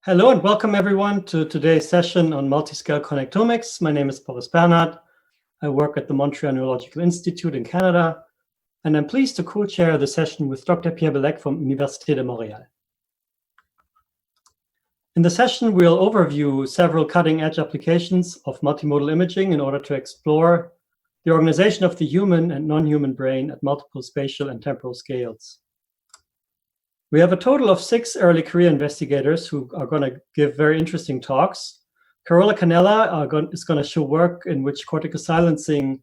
Hello and welcome everyone to today's session on multiscale connectomics. My name is Boris Bernhardt. I work at the Montreal Neurological Institute in Canada, and I'm pleased to co-chair the session with Dr. Pierre Bellec from Université de Montréal. In the session, we'll overview several cutting-edge applications of multimodal imaging in order to explore the organization of the human and non-human brain at multiple spatial and temporal scales. We have a total of 6 early career investigators who are going to give very interesting talks. Carola Canella is going to show work in which cortical silencing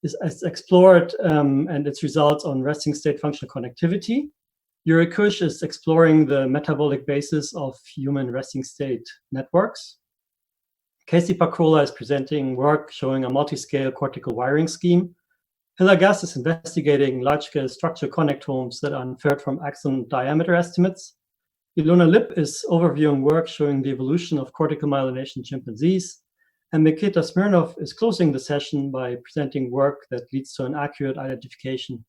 is explored and its results on resting state functional connectivity. Yury Koush is exploring the metabolic basis of human resting state networks. Paquola is presenting work showing a multiscale cortical wiring scheme. Hila Gast is investigating large-scale structural connectomes that are inferred from axon diameter estimates. Ilona Lipp is overviewing work showing the evolution of cortical myelination in chimpanzees. And Mykyta Smirnov is closing the session by presenting work that leads to an accurate identification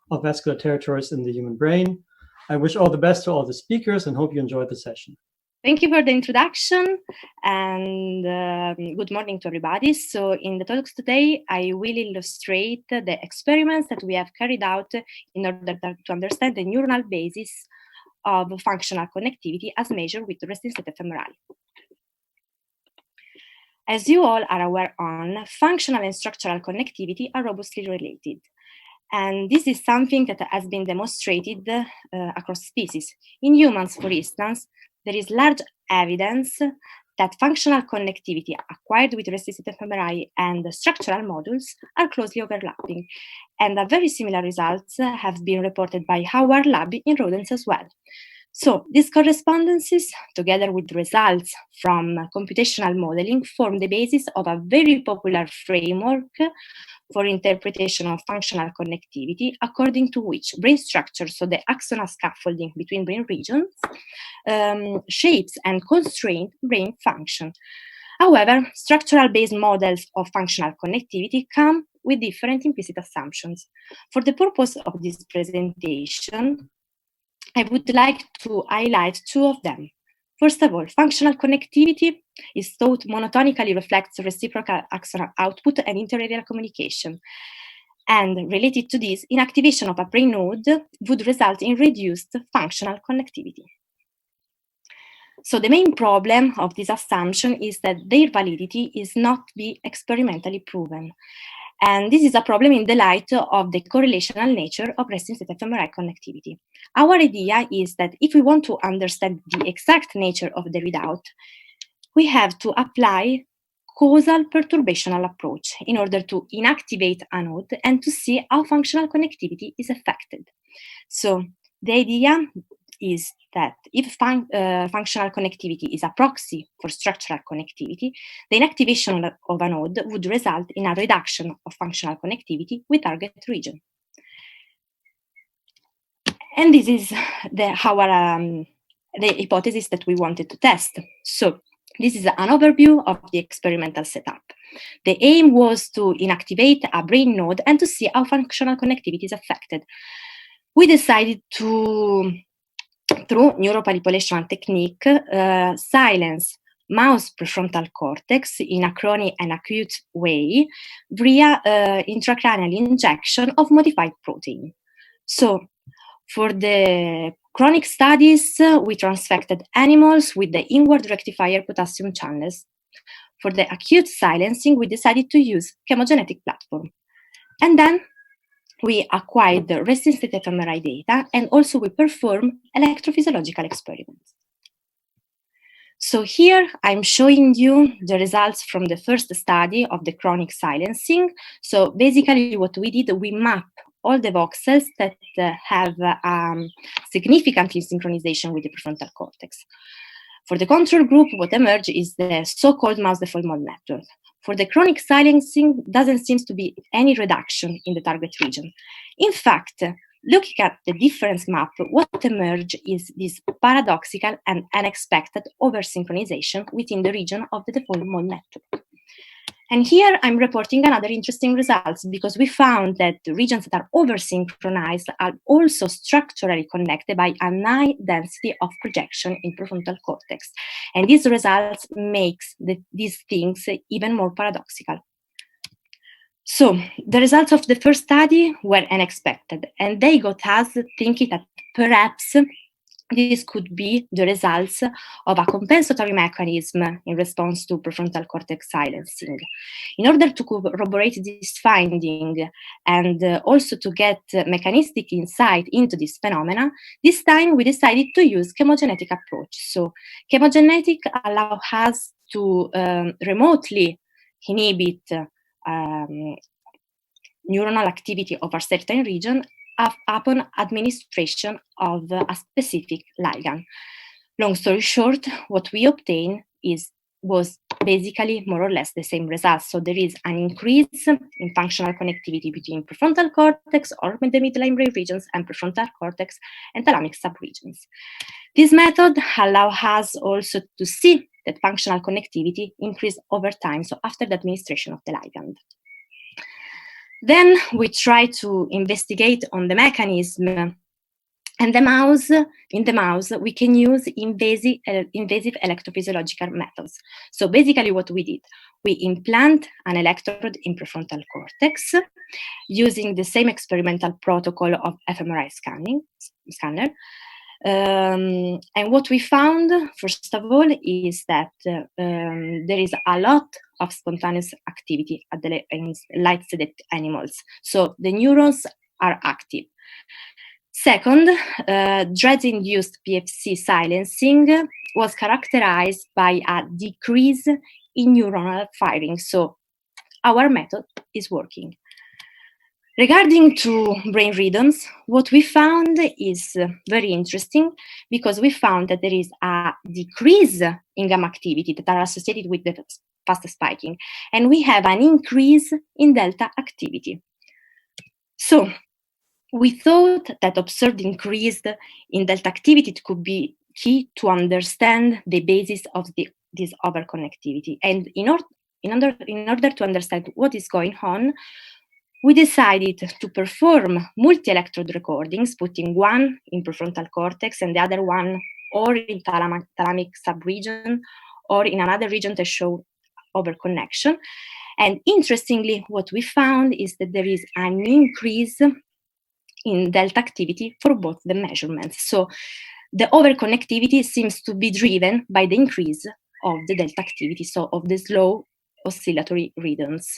of vascular territories in the human brain. I wish all the best to all the speakers and hope you enjoyed the session. Thank you for the introduction and good morning to everybody. So in the talks today, I will illustrate the experiments that we have carried out in order to understand the neuronal basis of functional connectivity as measured with resting state fMRI. As you all are aware on, functional and structural connectivity are robustly related. And this is something that has been demonstrated across species. In humans, for instance, there is large evidence that functional connectivity acquired with resting state fMRI and structural modules are closely overlapping. And very similar results have been reported by our lab in rodents as well. So these correspondences, together with results from computational modeling, form the basis of a very popular framework for interpretation of functional connectivity, according to which brain structure, so the axonal scaffolding between brain regions, shapes and constrain brain function. However, structural-based models of functional connectivity come with different implicit assumptions. For the purpose of this presentation, I would like to highlight 2 of them. First of all, functional connectivity is thought monotonically reflects reciprocal axonal output and interareal communication. And related to this, inactivation of a brain node would result in reduced functional connectivity. So the main problem of this assumption is that their validity is not be experimentally proven. And this is a problem in the light of the correlational nature of resting state fMRI connectivity. Our idea is that if we want to understand the exact nature of the readout, we have to apply causal perturbational approach in order to inactivate a node and to see how functional connectivity is affected. So the idea is that if functional connectivity is a proxy for structural connectivity, the inactivation of a node would result in a reduction of functional connectivity with target region. And this is the hypothesis that we wanted to test. So this is an overview of the experimental setup. The aim was to inactivate a brain node and to see how functional connectivity is affected. We decided to, through neuropopulation technique, silence mouse prefrontal cortex in a chronic and acute way via intracranial injection of modified protein. So for the chronic studies, we transfected animals with the inward rectifier potassium channels. For the acute silencing, we decided to use chemogenetic platform. And then we acquired the resting state fMRI data, and also we perform electrophysiological experiments. So here I'm showing you the results from the first study of the chronic silencing. So basically what we did, we mapped all the voxels that have significant synchronization with the prefrontal cortex. For the control group, what emerged is the so-called mouse default mode network. For the chronic silencing, doesn't seem to be any reduction in the target region. In fact, looking at the difference map, what emerged is this paradoxical and unexpected over-synchronization within the region of the default mode network. And here I'm reporting another interesting results, because we found that the regions that are over-synchronized are also structurally connected by a high density of projection in prefrontal cortex. And these results makes these things even more paradoxical. So the results of the first study were unexpected, and they got us thinking that perhaps this could be the results of a compensatory mechanism in response to prefrontal cortex silencing. In order to corroborate this finding and also to get mechanistic insight into this phenomena, this time we decided to use chemogenetic approach. So chemogenetic allows us to remotely inhibit neuronal activity of a certain region upon administration of a specific ligand. Long story short, what we obtained was basically more or less the same results. So there is an increase in functional connectivity between prefrontal cortex or the midline brain regions and prefrontal cortex and thalamic subregions. This method allows us also to see that functional connectivity increased over time, so after the administration of the ligand. Then we try to investigate on the mechanism, and in the mouse, we can use invasive electrophysiological methods. So basically what we did, we implant an electrode in prefrontal cortex using the same experimental protocol of fMRI scanner. And what we found, first of all, is that there is a lot of spontaneous activity in light-sedated animals. So the neurons are active. Second, drug-induced PFC silencing was characterized by a decrease in neuronal firing. So our method is working. Regarding to brain rhythms, what we found is very interesting, because we found that there is a decrease in gamma activity that are associated with the fast spiking, and we have an increase in delta activity. So we thought that observed increase in delta activity could be key to understand the basis of this overconnectivity. And in order to understand what is going on, we decided to perform multi-electrode recordings, putting one in prefrontal cortex and the other one or in thalamic subregion or in another region to show overconnection. And interestingly, what we found is that there is an increase in delta activity for both the measurements. So the overconnectivity seems to be driven by the increase of the delta activity, so of the slow oscillatory rhythms.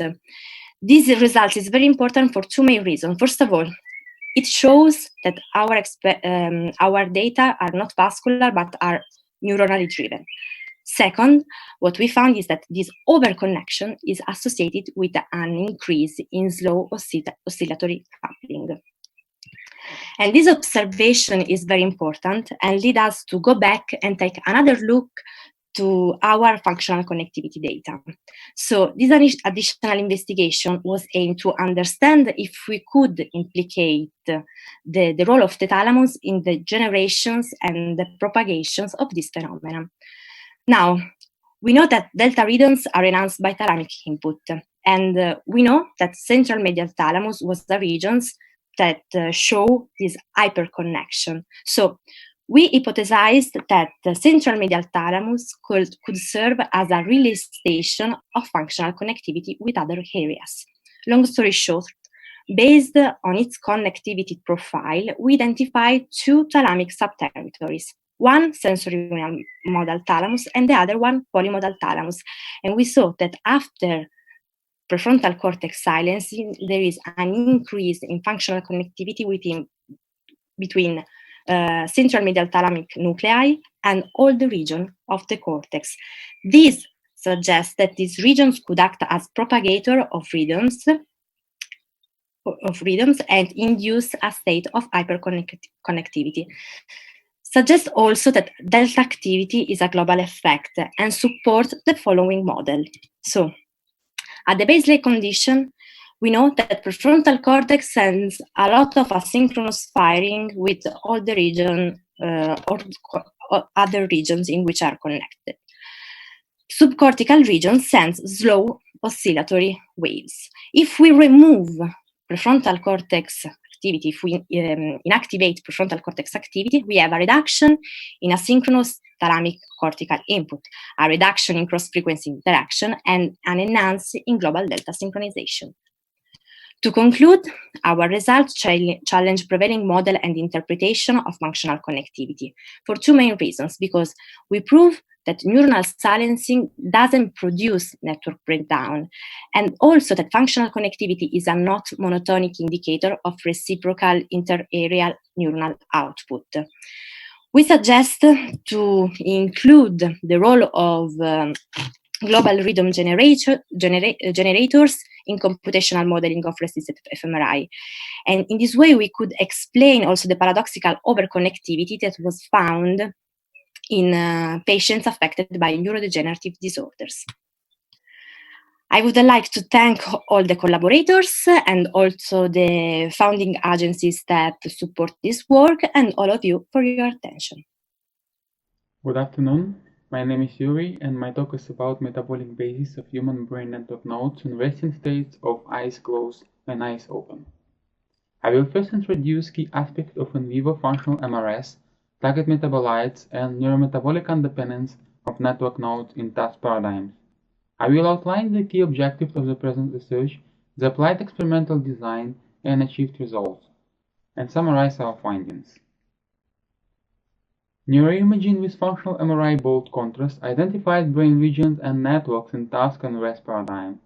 This result is very important for two main reasons. First of all, it shows that our data are not vascular but are neuronally driven. Second, what we found is that this overconnection is associated with an increase in slow oscillatory coupling. And this observation is very important and lead us to go back and take another look to our functional connectivity data. So this additional investigation was aimed to understand if we could implicate the role of the thalamus in the generations and the propagations of this phenomenon. Now, we know that delta rhythms are enhanced by thalamic input, and we know that central medial thalamus was the regions that show this hyperconnection. So we hypothesized that the central medial thalamus could serve as a relay station of functional connectivity with other areas. Long story short, based on its connectivity profile, we identified two thalamic subterritories, one sensory modal thalamus and the other one polymodal thalamus. And we saw that after prefrontal cortex silencing, there is an increase in functional connectivity between central medial thalamic nuclei and all the region of the cortex. This suggests that these regions could act as propagator of rhythms and induce a state of hyperconnectivity. Suggests also that delta activity is a global effect and support the following model. So, at the baseline condition, we know that prefrontal cortex sends a lot of asynchronous firing with all the region or other regions in which are connected. Subcortical region sends slow oscillatory waves. If we remove prefrontal cortex activity, if we inactivate prefrontal cortex activity, we have a reduction in asynchronous thalamic cortical input, a reduction in cross-frequency interaction, and an enhance in global delta synchronization. To conclude, our results challenge prevailing model and interpretation of functional connectivity for two main reasons, because we prove that neuronal silencing doesn't produce network breakdown, and also that functional connectivity is a not monotonic indicator of reciprocal inter-areal neuronal output. We suggest to include the role of global rhythm generators in computational modeling of resistive fMRI. And in this way, we could explain also the paradoxical overconnectivity that was found in patients affected by neurodegenerative disorders. I would like to thank all the collaborators and also the founding agencies that support this work, and all of you for your attention. Good afternoon. My name is Yury, and my talk is about metabolic basis of human brain network nodes in resting states of eyes closed and eyes open. I will first introduce key aspects of in vivo functional MRS, target metabolites, and neurometabolic independence of network nodes in task paradigms. I will outline the key objectives of the present research, the applied experimental design, and achieved results, and summarize our findings. Neuroimaging with functional MRI bold contrast identified brain regions and networks in task and rest paradigm.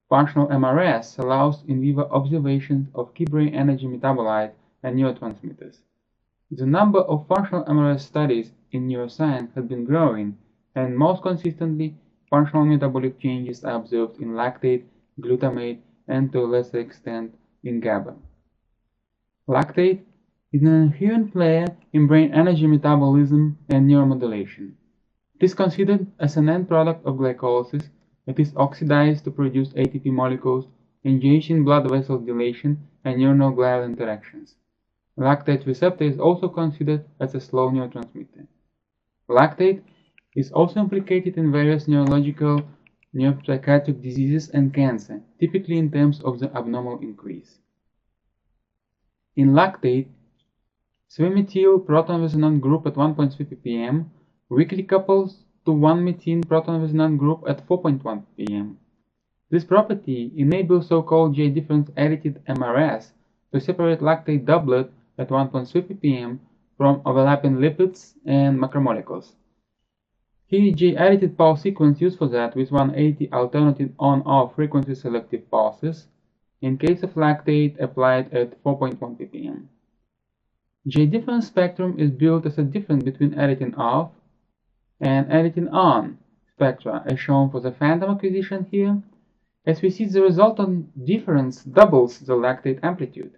Functional MRS allows in vivo observations of key brain energy metabolites and neurotransmitters. The number of functional MRS studies in neuroscience has been growing, and most consistently, functional metabolic changes are observed in lactate, glutamate, and to a lesser extent in GABA. Lactate is an inherent player in brain energy metabolism and neuromodulation. It is considered as an end product of glycolysis. It is oxidized to produce ATP molecules, engaged in blood vessel dilation and neuronal glial interactions. Lactate receptor is also considered as a slow neurotransmitter. Lactate is also implicated in various neurological, neuropsychiatric diseases and cancer, typically in terms of the abnormal increase. In lactate, 3-methyl proton resonant group at 1.3 ppm weakly couples to 1-methine proton resonant group at 4.1 ppm. This property enables so-called J-difference edited MRS to separate lactate doublet at 1.3 ppm from overlapping lipids and macromolecules. Here, J-edited pulse sequence used for that with 180 alternative on-off frequency selective pulses, in case of lactate applied at 4.1 ppm. J-difference spectrum is built as a difference between editing off and editing on spectra, as shown for the phantom acquisition here. As we see, the resultant difference doubles the lactate amplitude.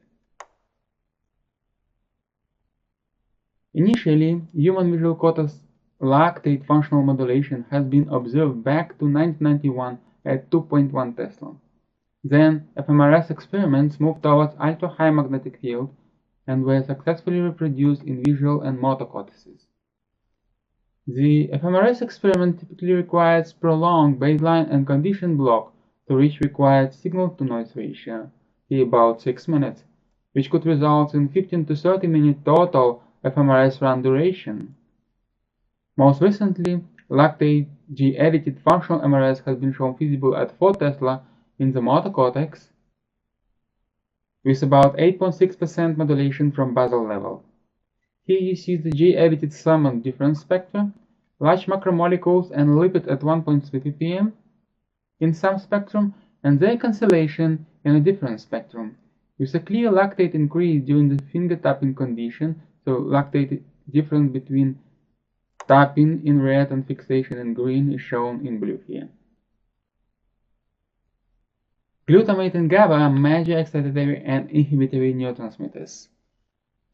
Initially, human visual cortex lactate functional modulation has been observed back to 1991 at 2.1 Tesla. Then, fMRS experiments moved towards ultra-high magnetic field and were successfully reproduced in visual and motor cortices. The fMRS experiment typically requires prolonged baseline and condition block to reach required signal-to-noise ratio, here about 6 minutes, which could result in 15 to 30 minute total fMRS run duration. Most recently, lactate G-edited functional MRS has been shown feasible at 4 Tesla in the motor cortex, with about 8.6% modulation from basal level. Here you see the J-edited summon difference spectrum, large macromolecules and lipids at 1.3 ppm in some spectrum, and their cancellation in a different spectrum, with a clear lactate increase during the finger tapping condition, so lactate difference between tapping in red and fixation in green is shown in blue here. Glutamate and GABA are major excitatory and inhibitory neurotransmitters.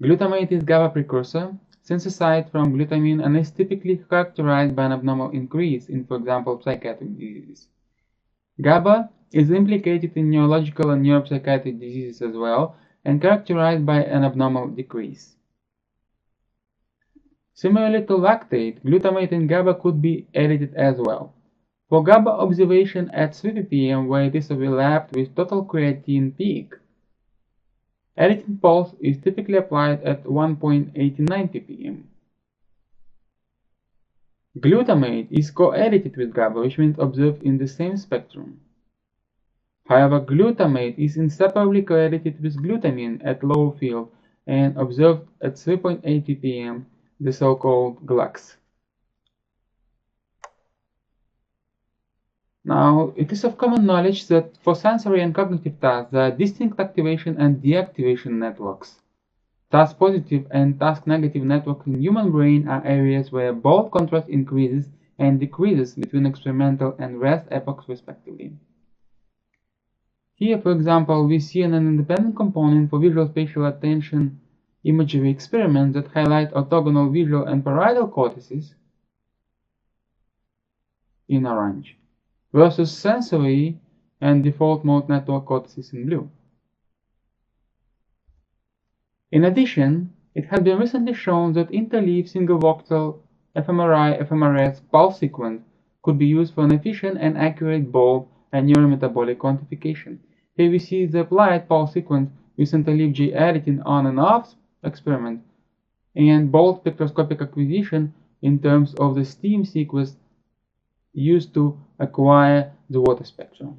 Glutamate is GABA precursor, synthesized from glutamine, and is typically characterized by an abnormal increase in, for example, psychiatric diseases. GABA is implicated in neurological and neuropsychiatric diseases as well, and characterized by an abnormal decrease. Similarly to lactate, glutamate and GABA could be edited as well. For GABA observation at 3 ppm, where it is overlapped with total creatine peak, editing pulse is typically applied at 1.89 ppm. Glutamate is co-edited with GABA, which means observed in the same spectrum. However, glutamate is inseparably co-edited with glutamine at low field and observed at 3.8 ppm, the so-called GLUX. Now, it is of common knowledge that for sensory and cognitive tasks, there are distinct activation and deactivation networks. Task-positive and task-negative networks in human brain are areas where both contrast increases and decreases between experimental and rest epochs respectively. Here, for example, we see an independent component for visual spatial attention imagery experiments that highlight orthogonal visual and parietal cortices in orange, versus sensory and default mode network cortices in blue. In addition, it has been recently shown that interleaf single voxel fMRI-fMRS pulse sequence could be used for an efficient and accurate bulb and neurometabolic quantification. Here we see the applied pulse sequence with interleaf J editing on and off experiment and bulb spectroscopic acquisition in terms of the steam sequence used to acquire the water spectrum.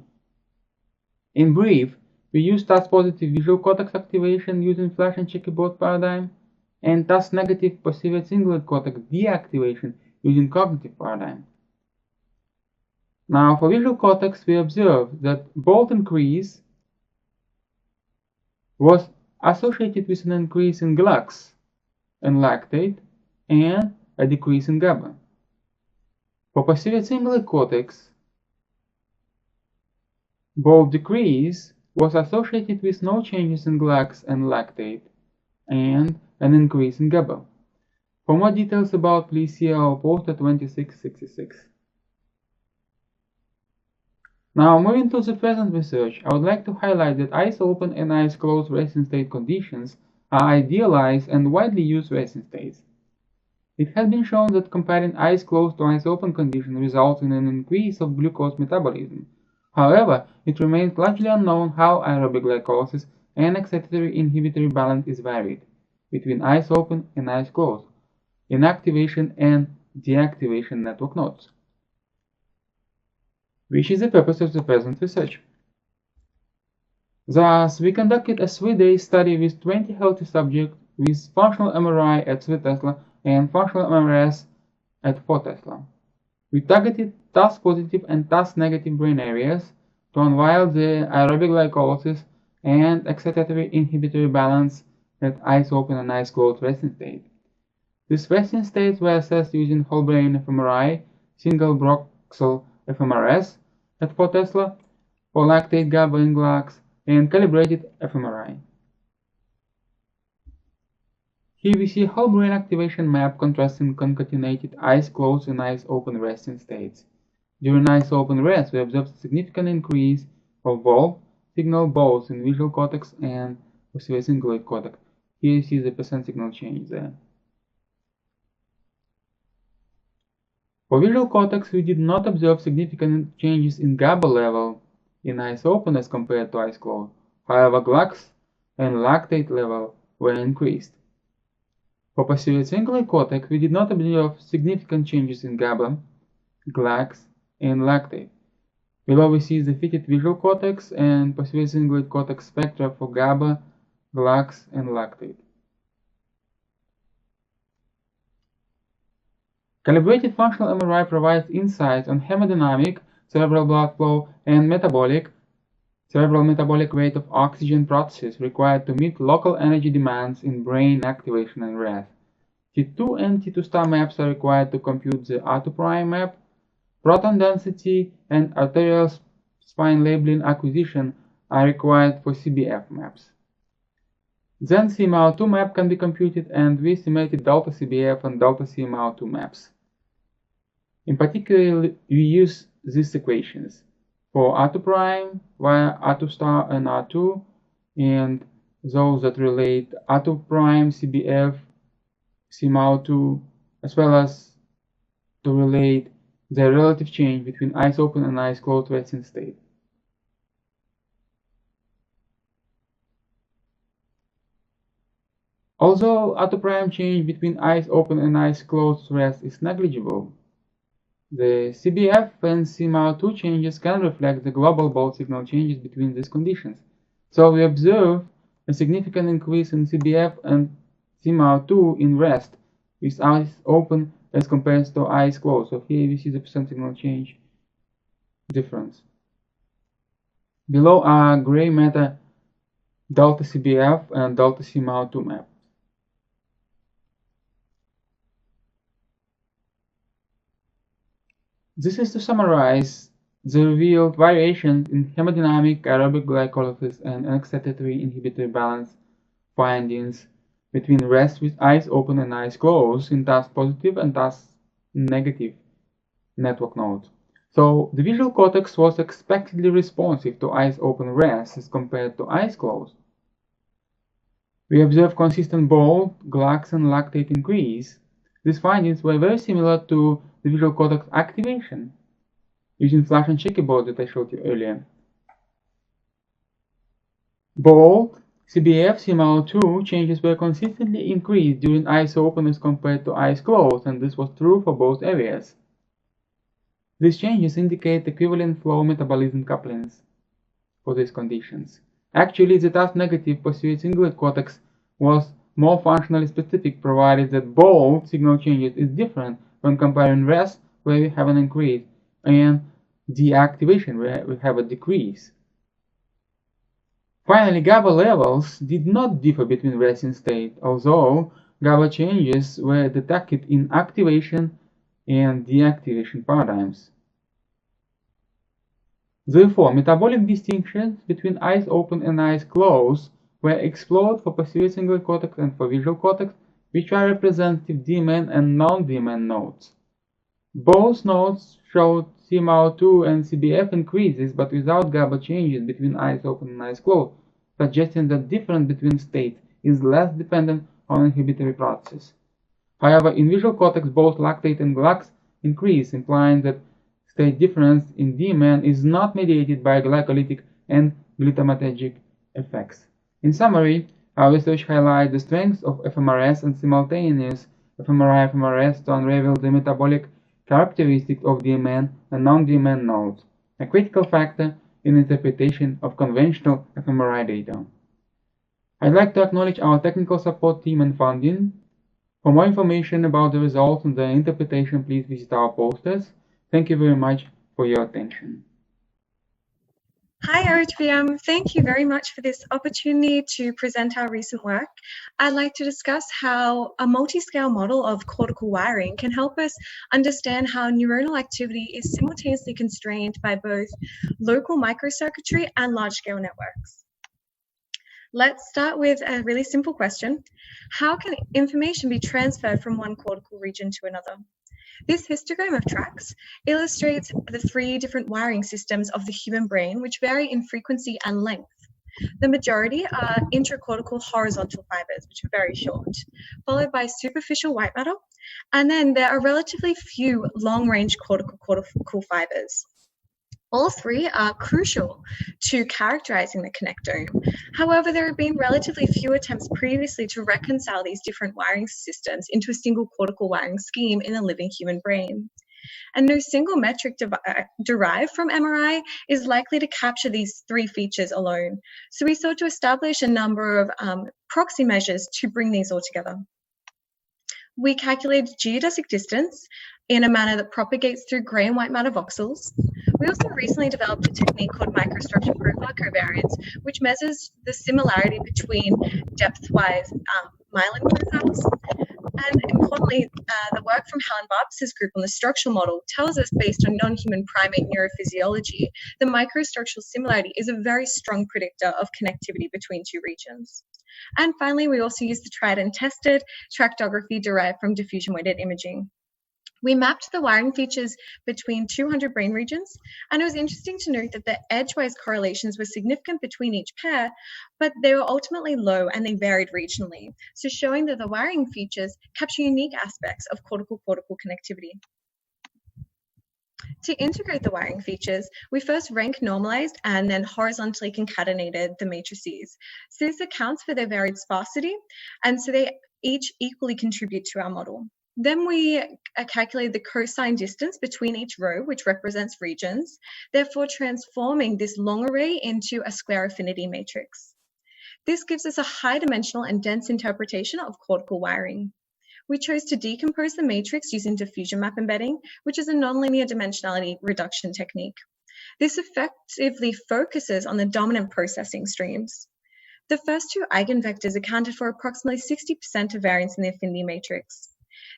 In brief, we use task-positive visual cortex activation using flash and checkerboard paradigm, and task-negative posterior cingulate cortex deactivation using cognitive paradigm. Now, for visual cortex, we observe that both increase was associated with an increase in GLUX and lactate and a decrease in GABA. For posterior cingulate cortex, both decrease was associated with no changes in GLUX and lactate and an increase in GABA. For more details about, please see our poster 2666. Now, moving to the present research, I would like to highlight that eyes open and eyes closed resting state conditions are idealized and widely used resting states. It has been shown that comparing eyes closed to eyes open condition results in an increase of glucose metabolism. However, it remains largely unknown how aerobic glycolysis and excitatory inhibitory balance is varied between eyes open and eyes closed in activation and deactivation network nodes, which is the purpose of the present research. Thus, we conducted a 3-day study with 20 healthy subjects with functional MRI at 3 Tesla and functional MRS at 4 Tesla. We targeted task-positive and task-negative brain areas to unveil the aerobic glycolysis and excitatory inhibitory balance at eyes open and eyes closed resting state. These resting states were assessed using whole brain fMRI, single voxel fMRS at 4 Tesla for lactate, GABA, and GLUX, and calibrated fMRI. Here we see whole brain activation map contrasting concatenated eyes closed and eyes open resting states. During eyes open rest, we observed a significant increase of bulb signal both in visual cortex and posterior cingulate cortex. Here you see the percent signal change there. For visual cortex, we did not observe significant changes in GABA level in eyes open as compared to eyes closed. However, GLUX and lactate level were increased. For posterior cingulate cortex, we did not observe significant changes in GABA, GLUX, and lactate. Below we see the fitted visual cortex and posterior cingulate cortex spectra for GABA, GLUX, and lactate. Calibrated functional MRI provides insights on hemodynamic, cerebral blood flow, and cerebral metabolic rate of oxygen processes required to meet local energy demands in brain activation and rest. T2 and T2 star maps are required to compute the R2 prime map. Proton density and arterial spine labeling acquisition are required for CBF maps. Then CMR2 map can be computed, and we estimated delta CBF and delta CMR2 maps. In particular, we use these equations for R2 prime via R2 star and R2, and those that relate R2 prime, CBF, CMR2, as well as to relate the relative change between eyes open and eyes closed resting state. Although autoprime change between eyes open and eyes closed rest is negligible, the CBF and CMAO2 changes can reflect the global bolt signal changes between these conditions. So we observe a significant increase in CBF and CMAO2 in rest with eyes open as compared to eyes closed. So here we see the percent signal change difference. Below are gray matter delta CBF and delta CMAO2 map. This is to summarize the revealed variations in hemodynamic, aerobic glycolysis, and NX33 inhibitory balance findings between rest with eyes open and eyes closed in task positive and task negative network nodes. So the visual cortex was expectedly responsive to eyes open rest as compared to eyes closed. We observed consistent bolt, GLAX, and lactate increase. These findings were very similar to the visual cortex activation using flash and checkerboard that I showed you earlier. Bolt, CBF, CMAO2 changes were consistently increased during eyes open as compared to eyes closed, and this was true for both areas. These changes indicate equivalent flow metabolism couplings for these conditions. Actually, the task negative posterior cingulate cortex was more functionally specific, provided that bolt signal changes is different when comparing rest, where we have an increase, and deactivation, where we have a decrease. Finally, GABA levels did not differ between resting state, although GABA changes were detected in activation and deactivation paradigms. Therefore, metabolic distinctions between eyes open and eyes closed were explored for posterior cingulate cortex and for visual cortex, which are representative DMN and non-DMN nodes. Both nodes showed CMAO2 and CBF increases, but without GABA changes between eyes open and eyes closed, suggesting that difference between states is less dependent on inhibitory processes. However, in visual cortex, both lactate and GLAX increase, implying that state difference in DMN is not mediated by glycolytic and glutamatergic effects. In summary, our research highlights the strengths of fMRS and simultaneous fMRI-fMRS to unravel the metabolic characteristics of DMN and non-DMN nodes, a critical factor in interpretation of conventional fMRI data. I'd like to acknowledge our technical support team and funding. For more information about the results and their interpretation, please visit our posters. Thank you very much for your attention. Hi OHBM, thank you very much for this opportunity to present our recent work. I'd like to discuss how a multi-scale model of cortical wiring can help us understand how neuronal activity is simultaneously constrained by both local microcircuitry and large-scale networks. Let's start with a really simple question. How can information be transferred from one cortical region to another? This histogram of tracks illustrates the 3 different wiring systems of the human brain, which vary in frequency and length. The majority are intracortical horizontal fibers, which are very short, followed by superficial white matter, and then there are relatively few long-range cortical fibers. All 3 are crucial to characterizing the connectome. However, there have been relatively few attempts previously to reconcile these different wiring systems into a single cortical wiring scheme in a living human brain. And no single metric derived from MRI is likely to capture these 3 features alone. So we sought to establish a number of proxy measures to bring these all together. We calculated geodesic distance in a manner that propagates through gray and white matter voxels. We also recently developed a technique called microstructure profile covariance, which measures the similarity between depth-wise myelin profiles. And importantly, the work from Helen Barbas's group on the structural model tells us, based on non-human primate neurophysiology, the microstructural similarity is a very strong predictor of connectivity between 2 regions. And finally, we also used the tried and tested tractography derived from diffusion-weighted imaging. We mapped the wiring features between 200 brain regions, and it was interesting to note that the edgewise correlations were significant between each pair, but they were ultimately low and they varied regionally, so showing that the wiring features capture unique aspects of cortical-cortical connectivity. To integrate the wiring features, we first rank normalized and then horizontally concatenated the matrices. So this accounts for their varied sparsity, and so they each equally contribute to our model. Then we calculate the cosine distance between each row, which represents regions, therefore transforming this long array into a square affinity matrix. This gives us a high-dimensional and dense interpretation of cortical wiring. We chose to decompose the matrix using diffusion map embedding, which is a nonlinear dimensionality reduction technique. This effectively focuses on the dominant processing streams. The first two eigenvectors accounted for approximately 60% of variance in the affinity matrix.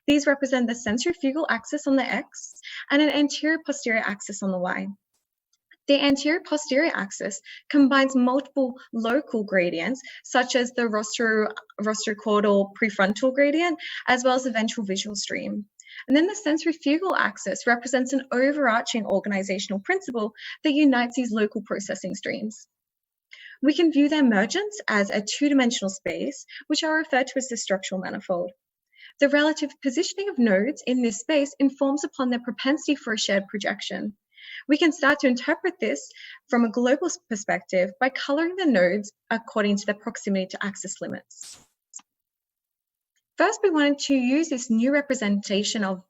These represent the centrifugal axis on the x and an anterior-posterior axis on the y. The anterior-posterior axis combines multiple local gradients, such as the rostrocaudal prefrontal gradient, as well as the ventral visual stream. And then the centrifugal axis represents an overarching organizational principle that unites these local processing streams. We can view their emergence as a two-dimensional space, which are referred to as the structural manifold. The relative positioning of nodes in this space informs upon their propensity for a shared projection. We can start to interpret this from a global perspective by coloring the nodes according to their proximity to axis limits. First, we wanted to use this new representation of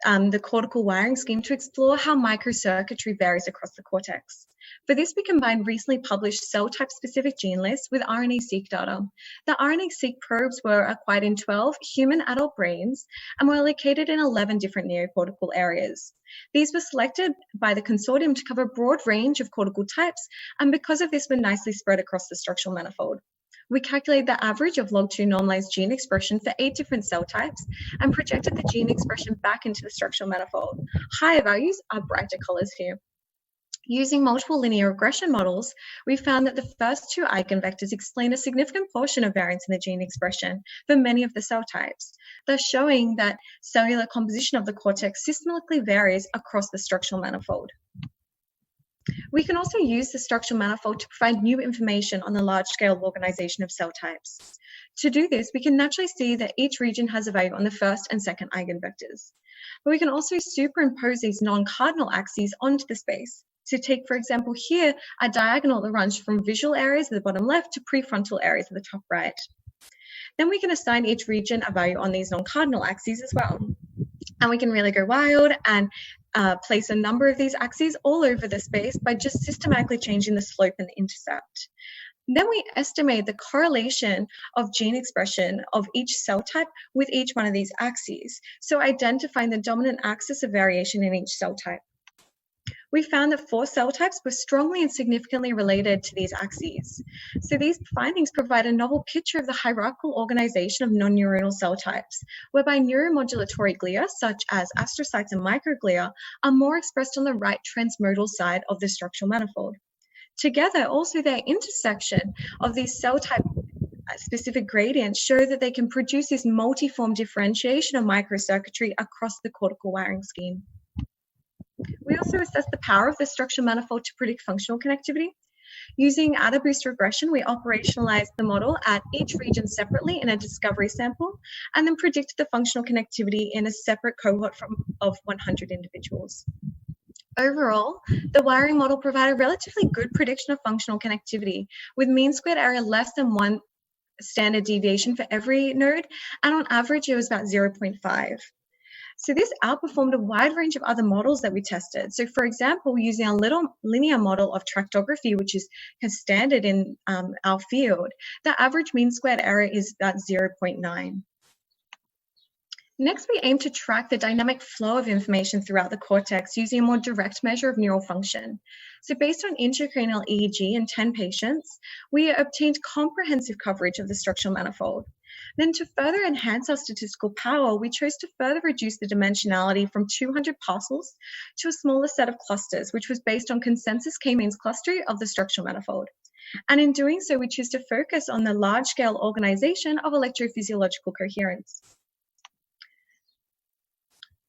the cortical wiring scheme to explore how microcircuitry varies across the cortex. For this, we combined recently published cell type specific gene lists with RNA-seq data. The RNA-seq probes were acquired in 12 human adult brains and were located in 11 different neocortical areas. These were selected by the consortium to cover a broad range of cortical types, and because of this were nicely spread across the structural manifold. We calculated the average of log2 normalized gene expression for 8 different cell types and projected the gene expression back into the structural manifold. Higher values are brighter colors here. Using multiple linear regression models, we found that the first two eigenvectors explain a significant portion of variance in the gene expression for many of the cell types, thus showing that cellular composition of the cortex systematically varies across the structural manifold. We can also use the structural manifold to provide new information on the large-scale organization of cell types. To do this, we can naturally see that each region has a value on the first and second eigenvectors. But we can also superimpose these non-cardinal axes onto the space. So take, for example, here, a diagonal that runs from visual areas at the bottom left to prefrontal areas at the top right. Then we can assign each region a value on these non-cardinal axes as well. And we can really go wild and place a number of these axes all over the space by just systematically changing the slope and the intercept. Then we estimate the correlation of gene expression of each cell type with each one of these axes, so identifying the dominant axis of variation in each cell type. We found that 4 cell types were strongly and significantly related to these axes. So these findings provide a novel picture of the hierarchical organization of non-neuronal cell types, whereby neuromodulatory glia, such as astrocytes and microglia, are more expressed on the right transmodal side of the structural manifold. Together, also their intersection of these cell type specific gradients show that they can produce this multiform differentiation of microcircuitry across the cortical wiring scheme. We also assess the power of the structural manifold to predict functional connectivity. Using AdaBoost regression, we operationalized the model at each region separately in a discovery sample, and then predicted the functional connectivity in a separate cohort of 100 individuals. Overall, the wiring model provided a relatively good prediction of functional connectivity, with mean squared area less than 1 standard deviation for every node, and on average it was about 0.5. So this outperformed a wide range of other models that we tested. So for example, using a little linear model of tractography, which is standard in our field, the average mean squared error is about 0.9. Next, we aim to track the dynamic flow of information throughout the cortex using a more direct measure of neural function. So based on intracranial EEG in 10 patients, we obtained comprehensive coverage of the structural manifold. Then to further enhance our statistical power, we chose to further reduce the dimensionality from 200 parcels to a smaller set of clusters, which was based on consensus k-means clustering of the structural manifold. And in doing so, we choose to focus on the large-scale organization of electrophysiological coherence.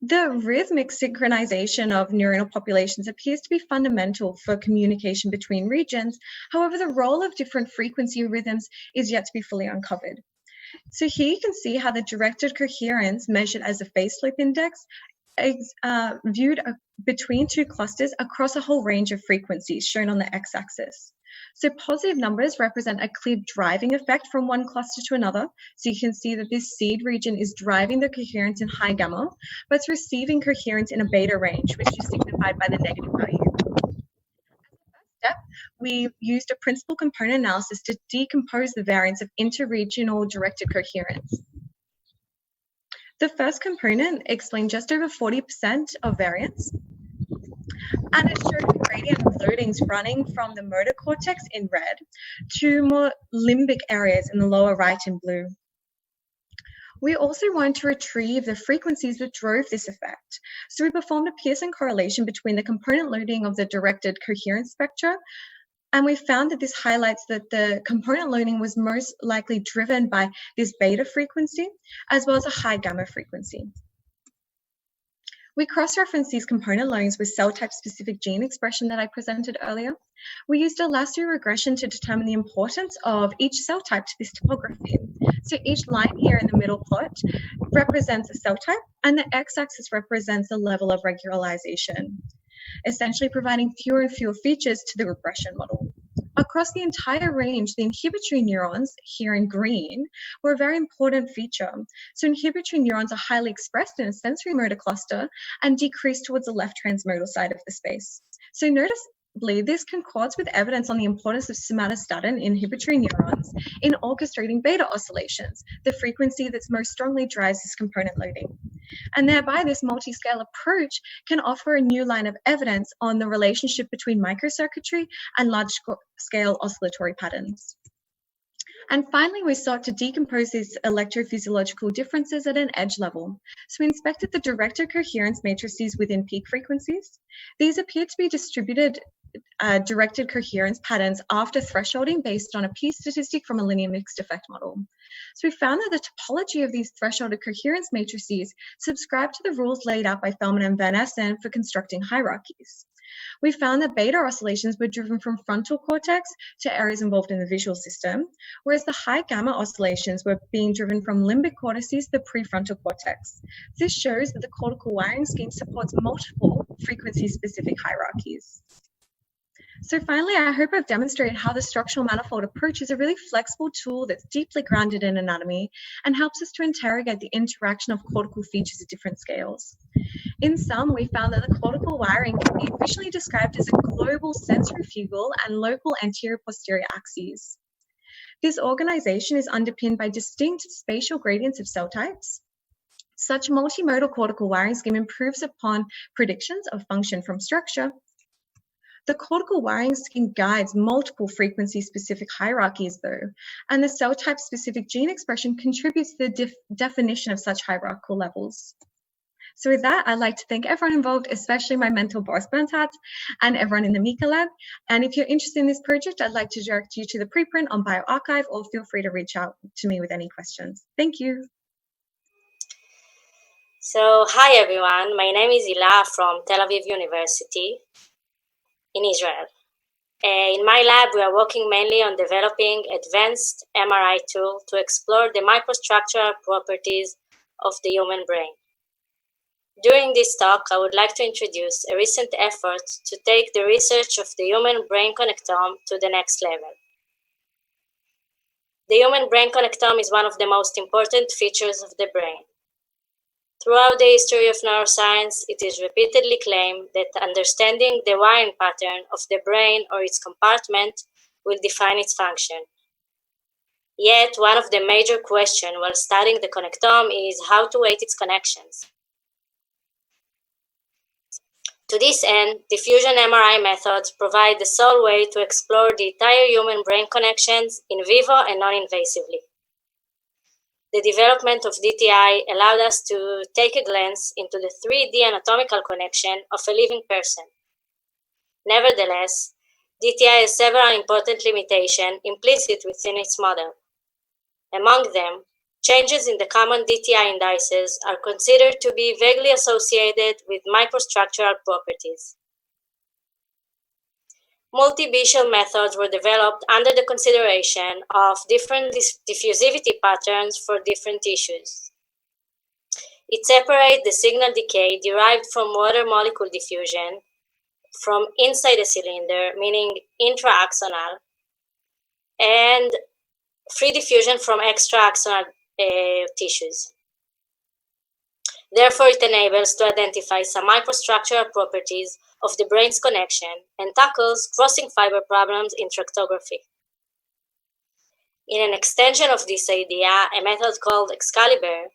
The rhythmic synchronization of neuronal populations appears to be fundamental for communication between regions. However, the role of different frequency rhythms is yet to be fully uncovered. So here you can see how the directed coherence measured as a phase slope index is viewed between two clusters across a whole range of frequencies shown on the x-axis. So positive numbers represent a clear driving effect from one cluster to another. So you can see that this seed region is driving the coherence in high gamma, but it's receiving coherence in a beta range, which is signified by the negative value. Step, we used a principal component analysis to decompose the variance of interregional directed coherence. The first component explained just over 40% of variance, and it showed a gradient of loadings running from the motor cortex in red to more limbic areas in the lower right in blue. We also wanted to retrieve the frequencies that drove this effect. So we performed a Pearson correlation between the component loading of the directed coherence spectra, and we found that this highlights that the component loading was most likely driven by this beta frequency, as well as a high gamma frequency. We cross-referenced these component loadings with cell type specific gene expression that I presented earlier. We used a lasso regression to determine the importance of each cell type to this topography. So each line here in the middle plot represents a cell type, and the x-axis represents the level of regularization, essentially providing fewer and fewer features to the regression model. Across the entire range, the inhibitory neurons, here in green, were a very important feature. So inhibitory neurons are highly expressed in a sensory motor cluster and decrease towards the left transmodal side of the space. So noticeably, this concords with evidence on the importance of somatostatin inhibitory neurons in orchestrating beta oscillations, the frequency that most strongly drives this component loading. And thereby, this multi-scale approach can offer a new line of evidence on the relationship between microcircuitry and large-scale oscillatory patterns. And finally, we sought to decompose these electrophysiological differences at an edge level. So we inspected the directed coherence matrices within peak frequencies. These appear to be distributed directed coherence patterns after thresholding based on a p-statistic from a linear mixed effect model. So we found that the topology of these thresholded coherence matrices subscribe to the rules laid out by Feldman and Van Essen for constructing hierarchies. We found that beta oscillations were driven from frontal cortex to areas involved in the visual system, whereas the high gamma oscillations were being driven from limbic cortices to the prefrontal cortex. This shows that the cortical wiring scheme supports multiple frequency-specific hierarchies. So finally, I hope I've demonstrated how the structural manifold approach is a really flexible tool that's deeply grounded in anatomy and helps us to interrogate the interaction of cortical features at different scales. In sum, we found that the cortical wiring can be officially described as a global centrifugal and local anterior-posterior axes. This organization is underpinned by distinct spatial gradients of cell types. Such multimodal cortical wiring scheme improves upon predictions of function from structure. The cortical wiring scheme guides multiple frequency-specific hierarchies, though, and the cell type-specific gene expression contributes to the definition of such hierarchical levels. So with that, I'd like to thank everyone involved, especially my mentor, Boris Bernhardt, and everyone in the Mykyta lab. And if you're interested in this project, I'd like to direct you to the preprint on bioRxiv, or feel free to reach out to me with any questions. Thank you. So, hi everyone, my name is Hila from Tel Aviv University in Israel. In my lab, we are working mainly on developing advanced MRI tool to explore the microstructural properties of the human brain. During this talk, I would like to introduce a recent effort to take the research of the human brain connectome to the next level. The human brain connectome is one of the most important features of the brain. Throughout the history of neuroscience, it is repeatedly claimed that understanding the wiring pattern of the brain or its compartment will define its function. Yet, one of the major questions while studying the connectome is how to weight its connections. To this end, diffusion MRI methods provide the sole way to explore the entire human brain connections in vivo and non-invasively. The development of DTI allowed us to take a glance into the 3D anatomical connection of a living person. Nevertheless, DTI has several important limitations implicit within its model. Among them, changes in the common DTI indices are considered to be vaguely associated with microstructural properties. Multi-Bichel methods were developed under the consideration of different diffusivity patterns for different tissues. It separates the signal decay derived from water molecule diffusion from inside the cylinder, meaning intraaxonal, and free diffusion from extraaxonal tissues. Therefore, it enables to identify some microstructural properties of the brain's connection and tackles crossing fiber problems in tractography. In an extension of this idea, a method called Excalibur,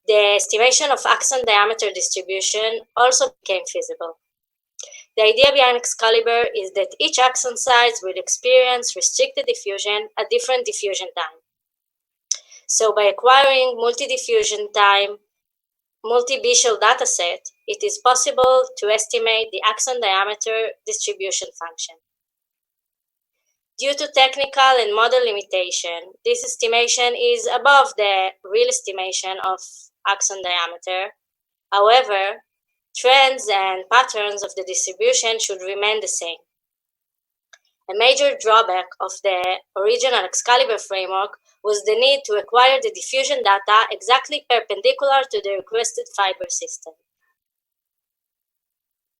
the estimation of axon diameter distribution also became feasible. The idea behind Excalibur is that each axon size will experience restricted diffusion at different diffusion time. So by acquiring multi-diffusion time, multi-Bischel dataset, it is possible to estimate the axon diameter distribution function. Due to technical and model limitation, this estimation is above the real estimation of axon diameter. However, trends and patterns of the distribution should remain the same. A major drawback of the original Excalibur framework was the need to acquire the diffusion data exactly perpendicular to the requested fiber system.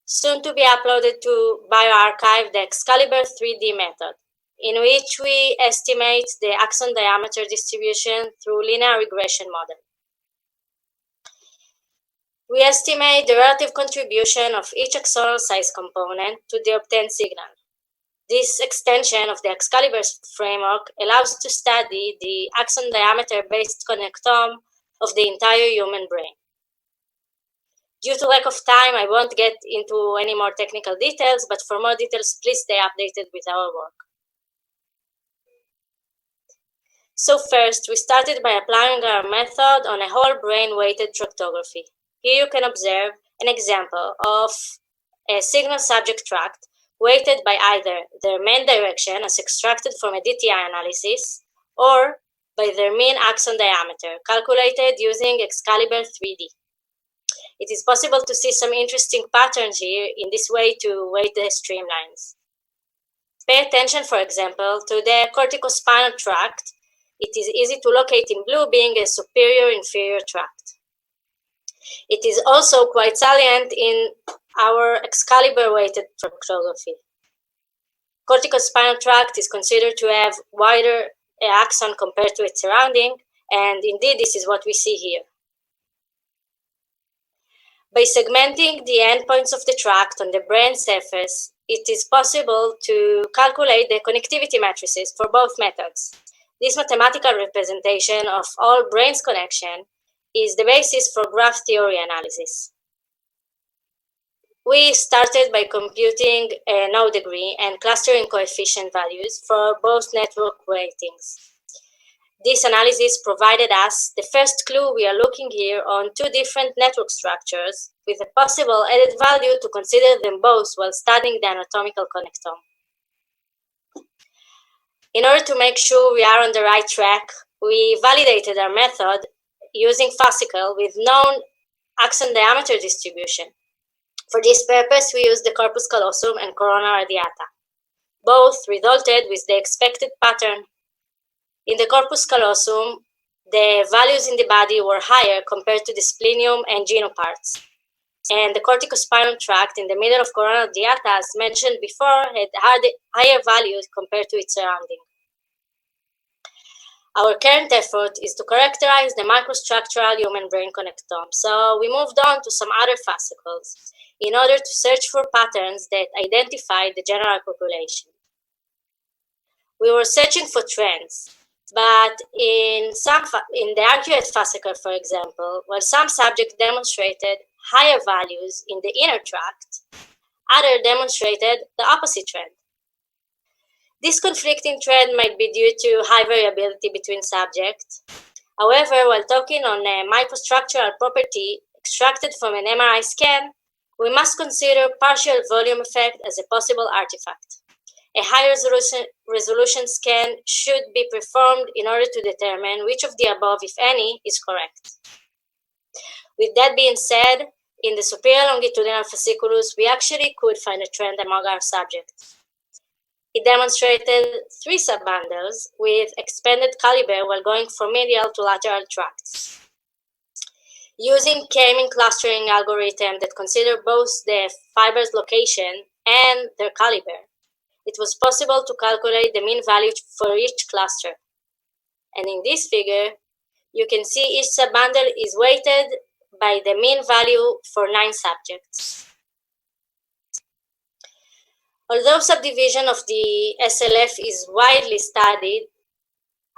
Soon to be uploaded to bioRxiv, the Excalibur 3D method, in which we estimate the axon diameter distribution through linear regression model. We estimate the relative contribution of each axonal size component to the obtained signal. This extension of the Excalibur framework allows to study the axon diameter-based connectome of the entire human brain. Due to lack of time, I won't get into any more technical details, but for more details, please stay updated with our work. So first, we started by applying our method on a whole brain weighted tractography. Here you can observe an example of a signal subject tract weighted by either their main direction as extracted from a DTI analysis or by their mean axon diameter calculated using Excalibur 3D. It is possible to see some interesting patterns here in this way to weight the streamlines. Pay attention, for example, to the corticospinal tract. It is easy to locate in blue, being a superior-inferior tract. It is also quite salient in our Excalibur-weighted tractography. Corticospinal tract is considered to have wider axon compared to its surrounding, and indeed this is what we see here. By segmenting the endpoints of the tract on the brain surface, it is possible to calculate the connectivity matrices for both methods. This mathematical representation of all brains connection is the basis for graph theory analysis. We started by computing a node degree and clustering coefficient values for both network weightings. This analysis provided us the first clue. We are looking here on two different network structures with a possible added value to consider them both while studying the anatomical connectome. In order to make sure we are on the right track, we validated our method using fascicle with known axon diameter distribution. For this purpose, we used the corpus callosum and corona radiata. Both resulted with the expected pattern. In the corpus callosum, the values in the body were higher compared to the splenium and genoparts. And the corticospinal tract in the middle of corona radiata, as mentioned before, had higher values compared to its surrounding. Our current effort is to characterize the microstructural human brain connectome, so we moved on to some other fascicles in order to search for patterns that identify the general population. We were searching for trends, but in the accurate fascicle, for example, while some subjects demonstrated higher values in the inner tract, others demonstrated the opposite trend. This conflicting trend might be due to high variability between subjects. However, while talking on a microstructural property extracted from an MRI scan, we must consider partial volume effect as a possible artifact. A high resolution scan should be performed in order to determine which of the above, if any, is correct. With that being said, in the superior longitudinal fasciculus, we actually could find a trend among our subjects. It demonstrated 3 subbundles with expanded caliber while going from medial to lateral tracts. Using k-mean clustering algorithm that consider both the fiber's location and their caliber, it was possible to calculate the mean value for each cluster. And in this figure, you can see each subbundle is weighted by the mean value for 9 subjects. Although subdivision of the SLF is widely studied,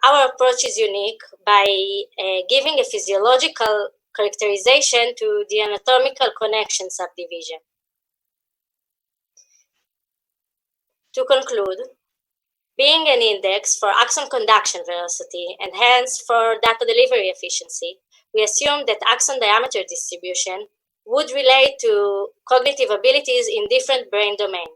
our approach is unique by giving a physiological characterization to the anatomical connection subdivision. To conclude, being an index for axon conduction velocity and hence for data delivery efficiency, we assume that axon diameter distribution would relate to cognitive abilities in different brain domains.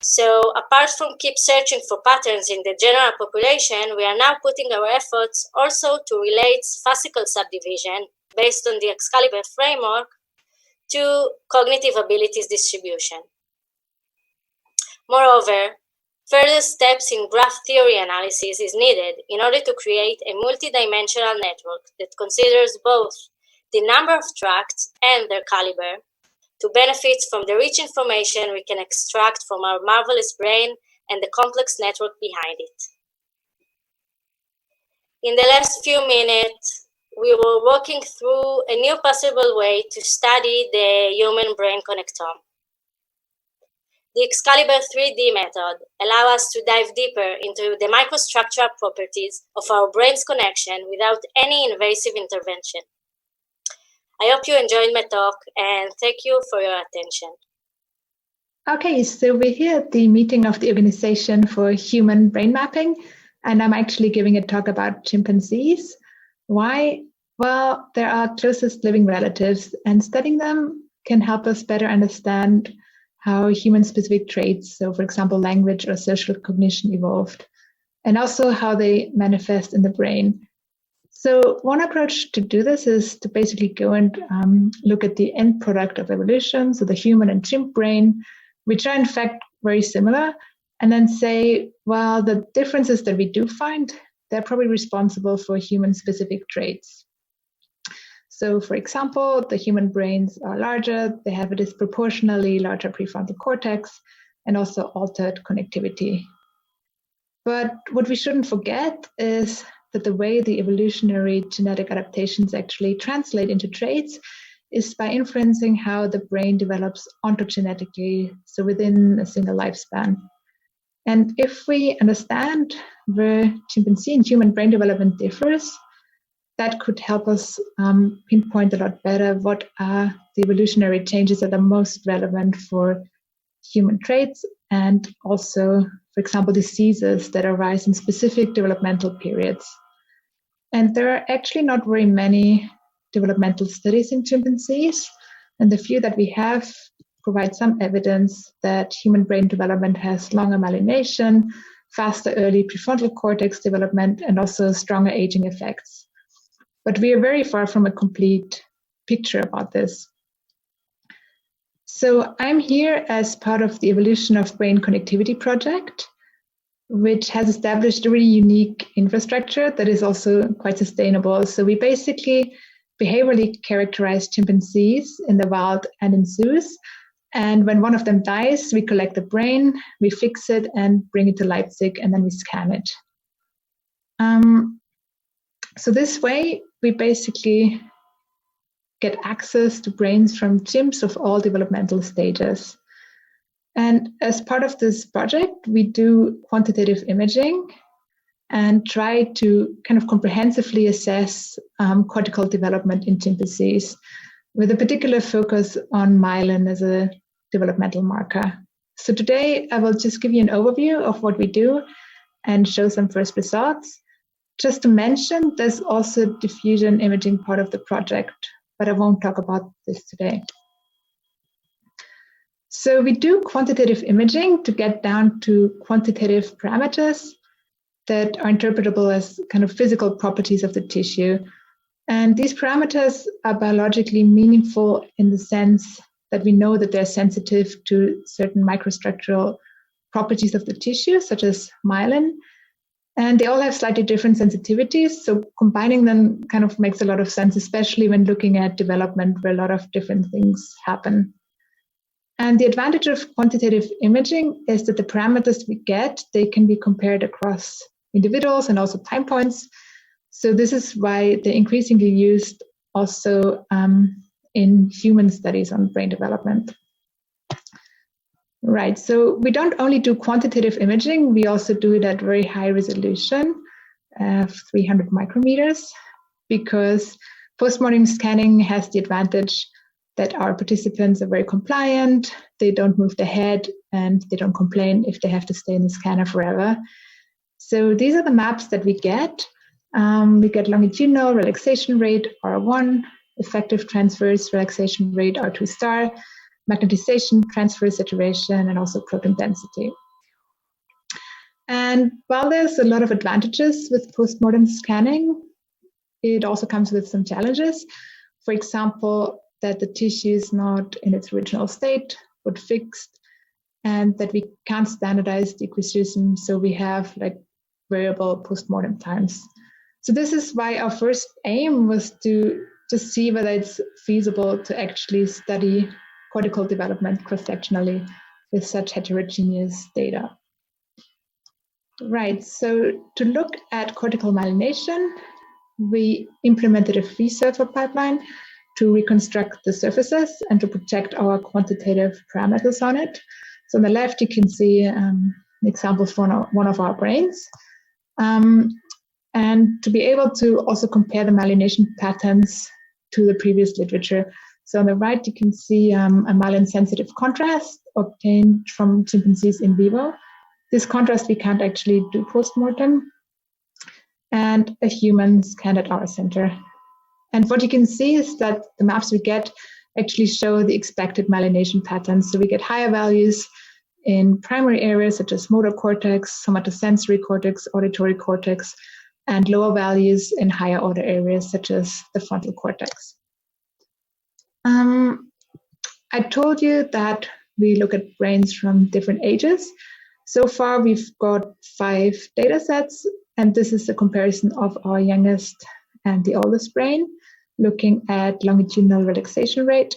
So apart from keep searching for patterns in the general population, we are now putting our efforts also to relate fascicle subdivision based on the Excalibur framework to cognitive abilities distribution. Moreover, further steps in graph theory analysis is needed in order to create a multidimensional network that considers both the number of tracts and their caliber to benefit from the rich information we can extract from our marvelous brain and the complex network behind it. In the last few minutes, we were walking through a new possible way to study the human brain connectome. The Excalibur 3D method allows us to dive deeper into the microstructural properties of our brain's connection without any invasive intervention. I hope you enjoyed my talk and thank you for your attention. Okay, so we're here at the meeting of the Organization for Human Brain Mapping, and I'm actually giving a talk about chimpanzees. Why? Well, they're our closest living relatives, and studying them can help us better understand how human-specific traits, so for example, language or social cognition evolved, and also how they manifest in the brain. So one approach to do this is to basically go and look at the end product of evolution, so the human and chimp brain, which are in fact very similar, and then say, well, the differences that we do find, they're probably responsible for human-specific traits. So for example, the human brains are larger, they have a disproportionately larger prefrontal cortex, and also altered connectivity. But what we shouldn't forget is that the way the evolutionary genetic adaptations actually translate into traits is by influencing how the brain develops ontogenetically, so within a single lifespan. And if we understand where chimpanzee and human brain development differs, that could help us pinpoint a lot better what are the evolutionary changes that are most relevant for human traits and also, for example, diseases that arise in specific developmental periods. And there are actually not very many developmental studies in chimpanzees, and the few that we have provide some evidence that human brain development has longer myelination, faster early prefrontal cortex development, and also stronger aging effects. But we are very far from a complete picture about this. So I'm here as part of the Evolution of Brain Connectivity project, which has established a really unique infrastructure that is also quite sustainable. So we basically behaviorally characterize chimpanzees in the wild and in zoos. And when one of them dies, we collect the brain, we fix it and bring it to Leipzig, and then we scan it. So this way, we basically get access to brains from chimps of all developmental stages. And as part of this project, we do quantitative imaging and try to kind of comprehensively assess cortical development in chimpanzees, with a particular focus on myelin as a developmental marker. So today, I will just give you an overview of what we do and show some first results. Just to mention, there's also diffusion imaging part of the project, but I won't talk about this today. So we do quantitative imaging to get down to quantitative parameters that are interpretable as kind of physical properties of the tissue. And these parameters are biologically meaningful in the sense that we know that they're sensitive to certain microstructural properties of the tissue, such as myelin. And they all have slightly different sensitivities, so combining them kind of makes a lot of sense, especially when looking at development where a lot of different things happen. And the advantage of quantitative imaging is that the parameters we get, they can be compared across individuals and also time points. So this is why they're increasingly used also in human studies on brain development. Right, so we don't only do quantitative imaging, we also do it at very high resolution, 300 micrometers, because postmortem scanning has the advantage that our participants are very compliant, they don't move their head, and they don't complain if they have to stay in the scanner forever. So these are the maps that we get. We get longitudinal relaxation rate, R1, effective transverse relaxation rate, R2 star, magnetization, transfer saturation, and also proton density. And while there's a lot of advantages with postmortem scanning, it also comes with some challenges. For example, that the tissue is not in its original state, but fixed, and that we can't standardize the acquisition, so we have like variable postmortem times. So this is why our first aim was to see whether it's feasible to actually study cortical development cross-sectionally with such heterogeneous data. Right, so to look at cortical myelination, we implemented a free surfer pipeline to reconstruct the surfaces and to project our quantitative parameters on it. So on the left, you can see an example from one of our brains. And to be able to also compare the myelination patterns to the previous literature. So on the right, you can see a myelin-sensitive contrast obtained from chimpanzees in vivo. This contrast we can't actually do post-mortem, and a human scanned at our center. And what you can see is that the maps we get actually show the expected myelination patterns. So we get higher values in primary areas such as motor cortex, somatosensory cortex, auditory cortex, and lower values in higher order areas such as the frontal cortex. I told you that we look at brains from different ages. So far, we've got 5 data sets, and this is a comparison of our youngest and the oldest brain, looking at longitudinal relaxation rate.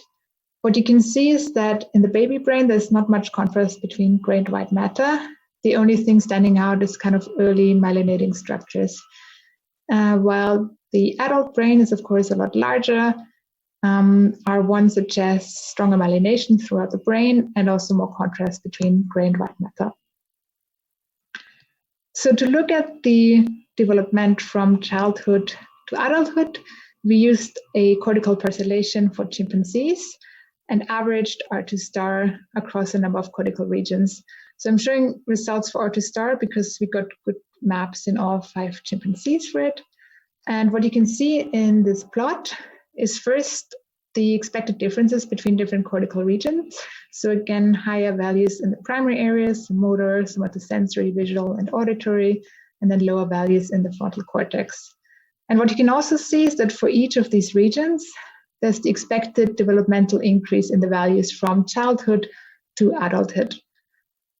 What you can see is that in the baby brain, there's not much contrast between gray and white matter. The only thing standing out is kind of early myelinating structures. While the adult brain is, of course, a lot larger, R1 suggests stronger myelination throughout the brain and also more contrast between gray and white matter. So to look at the development from childhood to adulthood, we used a cortical parcellation for chimpanzees and averaged R2 star across a number of cortical regions. So I'm showing results for R2 star because we got good maps in all 5 chimpanzees for it. And what you can see in this plot is first the expected differences between different cortical regions. So again, higher values in the primary areas, motor, somatosensory, visual, and auditory, and then lower values in the frontal cortex. And what you can also see is that for each of these regions, there's the expected developmental increase in the values from childhood to adulthood.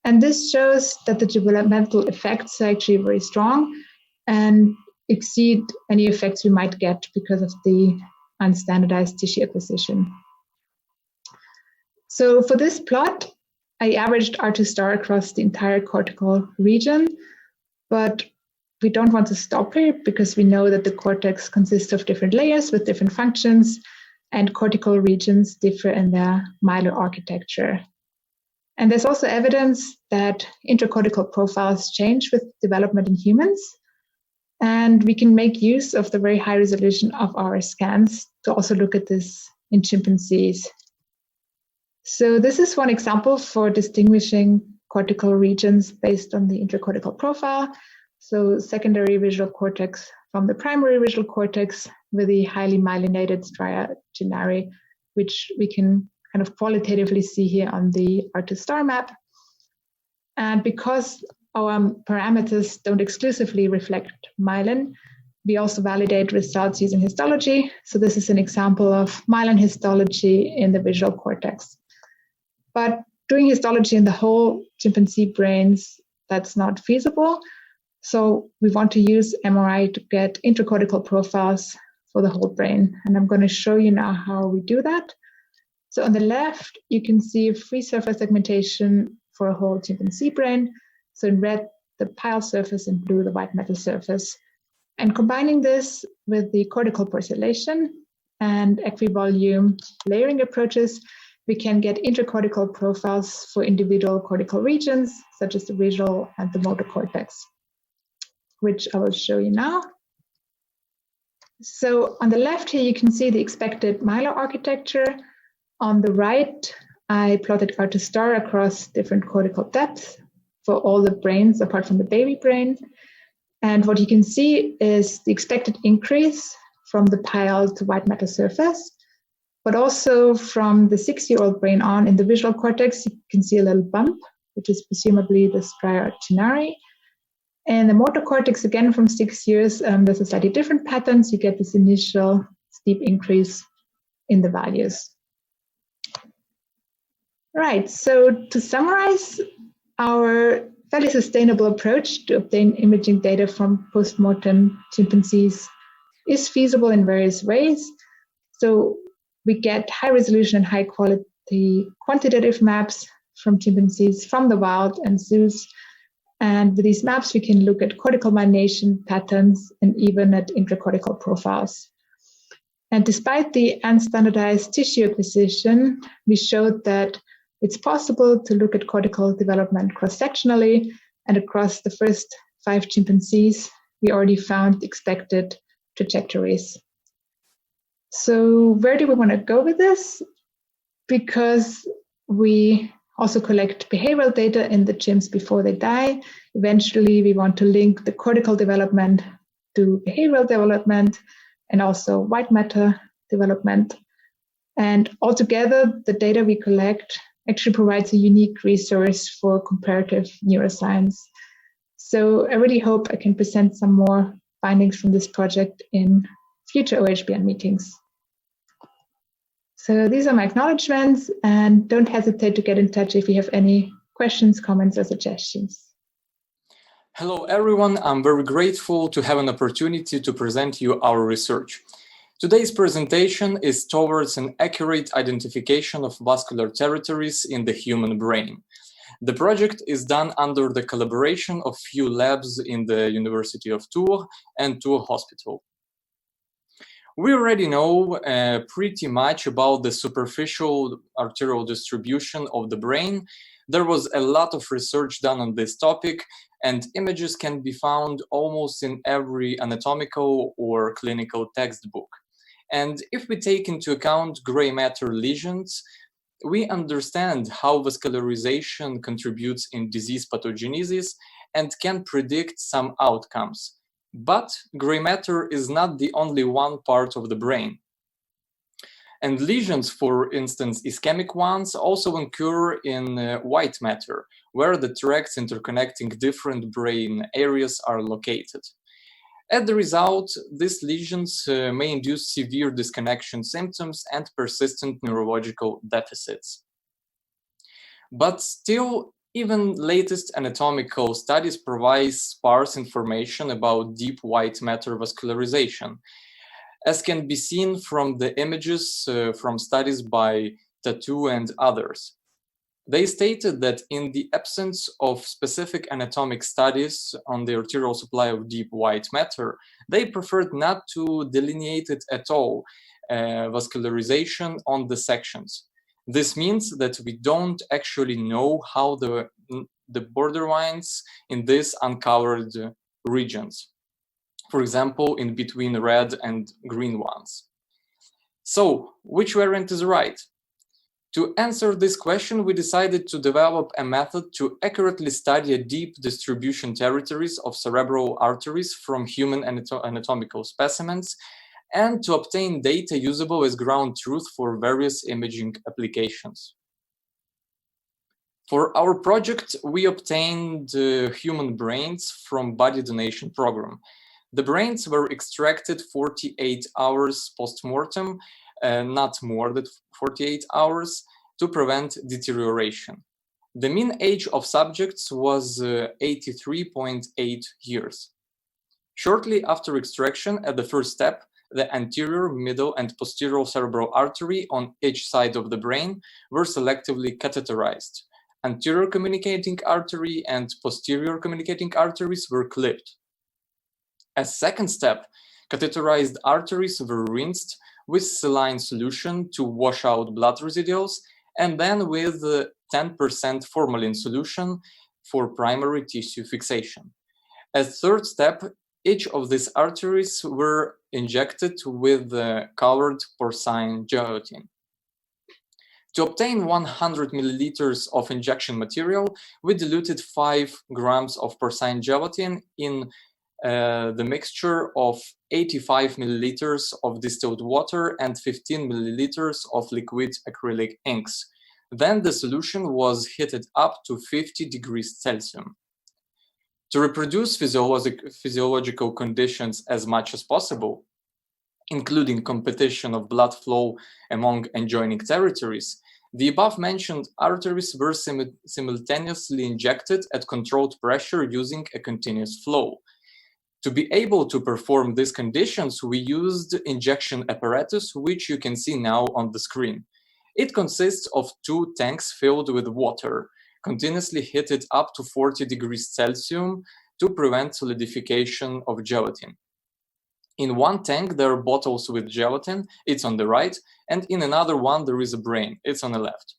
And this shows that the developmental effects are actually very strong and exceed any effects we might get because of the unstandardized tissue acquisition. So for this plot, I averaged R2 star across the entire cortical region, but we don't want to stop here because we know that the cortex consists of different layers with different functions, and cortical regions differ in their myelin architecture. And there's also evidence that intracortical profiles change with development in humans. And we can make use of the very high resolution of our scans to also look at this in chimpanzees. So this is one example for distinguishing cortical regions based on the intracortical profile. So secondary visual cortex from the primary visual cortex with the highly myelinated stria generi, which we can kind of qualitatively see here on the R2 star map. And because our parameters don't exclusively reflect myelin, we also validate results using histology. So this is an example of myelin histology in the visual cortex. But doing histology in the whole chimpanzee brains, that's not feasible. So we want to use MRI to get intracortical profiles for the whole brain. And I'm going to show you now how we do that. So on the left, you can see free surface segmentation for a whole chimpanzee brain. So in red, the pile surface, in blue, the white matter surface. And combining this with the cortical porcellation and equivolume layering approaches, we can get intracortical profiles for individual cortical regions, such as the visual and the motor cortex, which I will show you now. So on the left here, you can see the expected myelin architecture. On the right, I plotted out a star across different cortical depths for all the brains apart from the baby brain. And what you can see is the expected increase from the pile to white matter surface, but also from the 6-year-old brain on in the visual cortex, you can see a little bump, which is presumably the stria actinari. And the motor cortex, again, from 6 years, there's a slightly different pattern. So you get this initial steep increase in the values. Right, so to summarize, our fairly sustainable approach to obtain imaging data from post-mortem chimpanzees is feasible in various ways. So we get high resolution and high quality quantitative maps from chimpanzees from the wild and zoos. And with these maps, we can look at cortical myelination patterns and even at intracortical profiles. And despite the unstandardized tissue acquisition, we showed that it's possible to look at cortical development cross-sectionally, and across the first 5 chimpanzees, we already found expected trajectories. So where do we want to go with this? Because we also collect behavioral data in the chimps before they die. Eventually, we want to link the cortical development to behavioral development and also white matter development. And altogether, the data we collect actually provides a unique resource for comparative neuroscience. So I really hope I can present some more findings from this project in future OHBM meetings. So these are my acknowledgements, and don't hesitate to get in touch if you have any questions, comments, or suggestions. Hello, everyone. I'm very grateful to have an opportunity to present you our research. Today's presentation is towards an accurate identification of vascular territories in the human brain. The project is done under the collaboration of few labs in the University of Tours and Tours Hospital. We already know pretty much about the superficial arterial distribution of the brain. There was a lot of research done on this topic, and images can be found almost in every anatomical or clinical textbook. And if we take into account gray matter lesions, we understand how vascularization contributes in disease pathogenesis and can predict some outcomes. But gray matter is not the only one part of the brain. And lesions, for instance, ischemic ones, also occur in white matter, where the tracts interconnecting different brain areas are located. As the result, these lesions may induce severe disconnection symptoms and persistent neurological deficits. But still, even latest anatomical studies provide sparse information about deep white matter vascularization, as can be seen from the images from studies by Tattoo and others. They stated that in the absence of specific anatomic studies on the arterial supply of deep white matter, they preferred not to delineate it at all, vascularization on the sections. This means that we don't actually know how the borderlines in these uncovered regions, for example, in between red and green ones. So, which variant is right? To answer this question, we decided to develop a method to accurately study deep distribution territories of cerebral arteries from human anatomical specimens and to obtain data usable as ground truth for various imaging applications. For our project, we obtained human brains from body donation program. The brains were extracted 48 hours post-mortem, not more than 48 hours, to prevent deterioration. The mean age of subjects was 83.8 years. Shortly after extraction, at the first step, the anterior, middle, and posterior cerebral artery on each side of the brain were selectively catheterized. Anterior communicating artery and posterior communicating arteries were clipped. As second step, catheterized arteries were rinsed with saline solution to wash out blood residuals, and then with 10% formalin solution for primary tissue fixation. As third step, each of these arteries were injected with colored porcine gelatin. To obtain 100 milliliters of injection material, we diluted 5 grams of porcine gelatin in the mixture of 85 milliliters of distilled water and 15 milliliters of liquid acrylic inks. Then the solution was heated up to 50 degrees Celsius. To reproduce physiological conditions as much as possible, including competition of blood flow among adjoining territories, the above-mentioned arteries were simultaneously injected at controlled pressure using a continuous flow. To be able to perform these conditions, we used injection apparatus, which you can see now on the screen. It consists of 2 tanks filled with water, continuously heated up to 40 degrees Celsius to prevent solidification of gelatin. In one tank, there are bottles with gelatin, it's on the right, and in another one, there is a brain, it's on the left.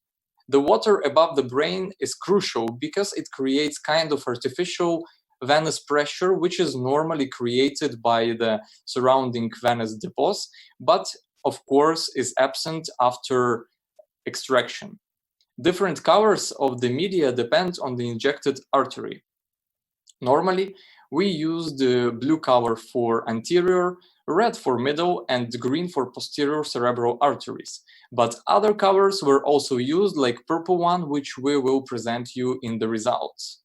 The water above the brain is crucial because it creates kind of artificial venous pressure, which is normally created by the surrounding venous depots, but of course is absent after extraction. Different colors of the media depend on the injected artery. Normally, we use the blue color for anterior, red for middle, and green for posterior cerebral arteries. But other colors were also used, like purple one, which we will present you in the results.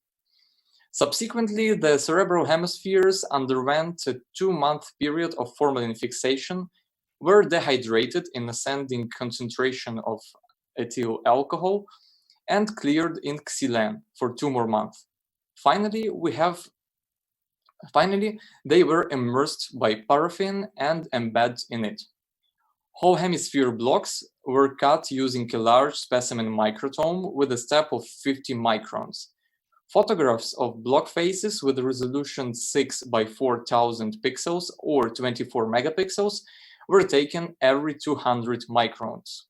Subsequently, the cerebral hemispheres underwent a 2-month period of formalin fixation, were dehydrated in ascending concentration of ethyl alcohol, and cleared in xylene for 2 more months. Finally, they were immersed by paraffin and embedded in it. Whole hemisphere blocks were cut using a large specimen microtome with a step of 50 microns. Photographs of block faces with resolution 6 by 4000 pixels or 24 megapixels were taken every 200 microns.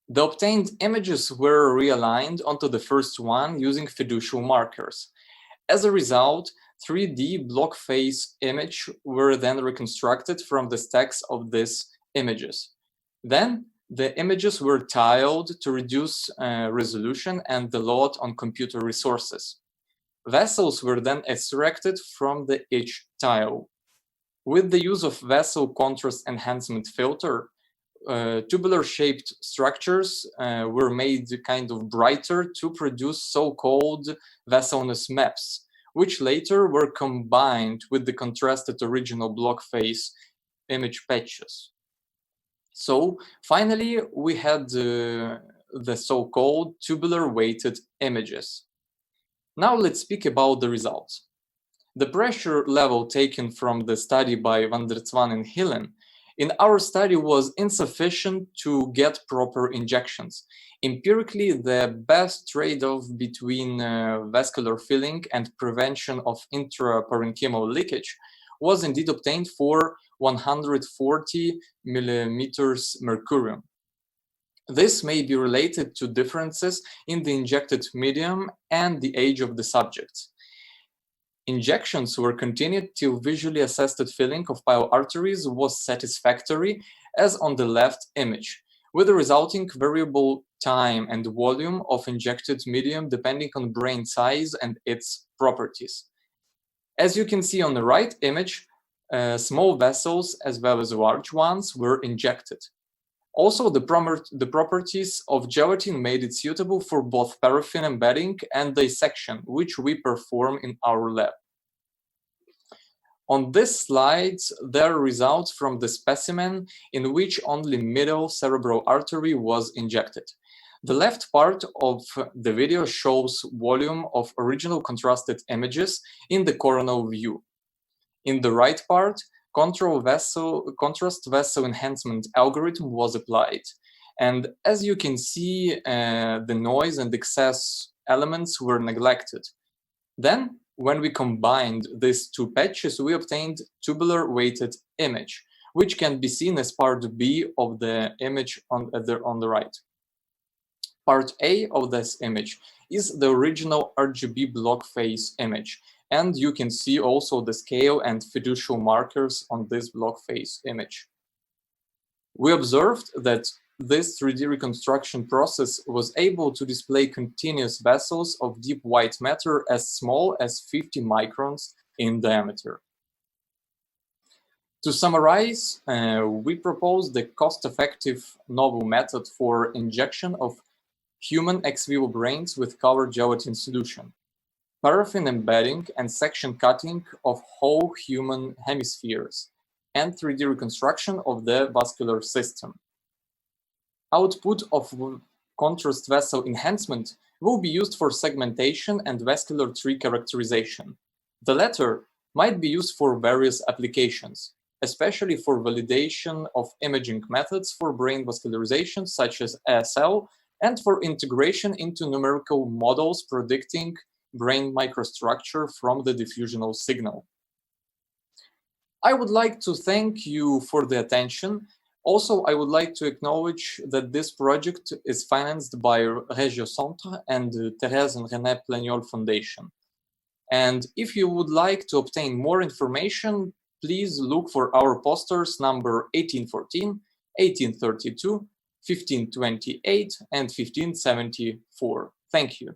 The obtained images were realigned onto the first one using fiducial markers. As a result, 3D block face image were then reconstructed from the stacks of these images. Then the images were tiled to reduce resolution and the load on computer resources. Vessels were then extracted from each tile. With the use of vessel contrast enhancement filter, tubular-shaped structures were made kind of brighter to produce so-called vessel-ness maps, which later were combined with the contrasted original block face image patches. So finally, we had the so-called tubular-weighted images. Now let's speak about the results. The pressure level taken from the study by van der Zwaan and Hila in our study was insufficient to get proper injections. Empirically, the best trade-off between vascular filling and prevention of intraparenchymal leakage was indeed obtained for 140 millimeters mercurium. This may be related to differences in the injected medium and the age of the subjects. Injections were continued till visually assessed filling of pile arteries was satisfactory, as on the left image, with the resulting variable time and volume of injected medium depending on brain size and its properties. As you can see on the right image, small vessels as well as large ones were injected. Also, the properties of gelatin made it suitable for both paraffin embedding and dissection, which we perform in our lab. On this slide, there are results from the specimen in which only middle cerebral artery was injected. The left part of the video shows volume of original contrasted images in the coronal view. In the right part, contrast vessel enhancement algorithm was applied. And as you can see, the noise and excess elements were neglected. Then, when we combined these two patches, we obtained tubular weighted image, which can be seen as part B of the image on the right. Part A of this image is the original RGB block face image, and you can see also the scale and fiducial markers on this block face image. We observed that this 3D reconstruction process was able to display continuous vessels of deep white matter as small as 50 microns in diameter. To summarize, we propose the cost-effective novel method for injection of human ex vivo brains with covered gelatin solution, paraffin embedding and section cutting of whole human hemispheres, and 3D reconstruction of the vascular system. Output of contrast vessel enhancement will be used for segmentation and vascular tree characterization. The latter might be used for various applications, especially for validation of imaging methods for brain vascularization such as ASL, and for integration into numerical models predicting brain microstructure from the diffusional signal. I would like to thank you for the attention. Also, I would like to acknowledge that this project is financed by Regio Centre and Thérèse and René Planiol Foundation. And if you would like to obtain more information, please look for our posters number 1814, 1832, 1528, and 1574. Thank you.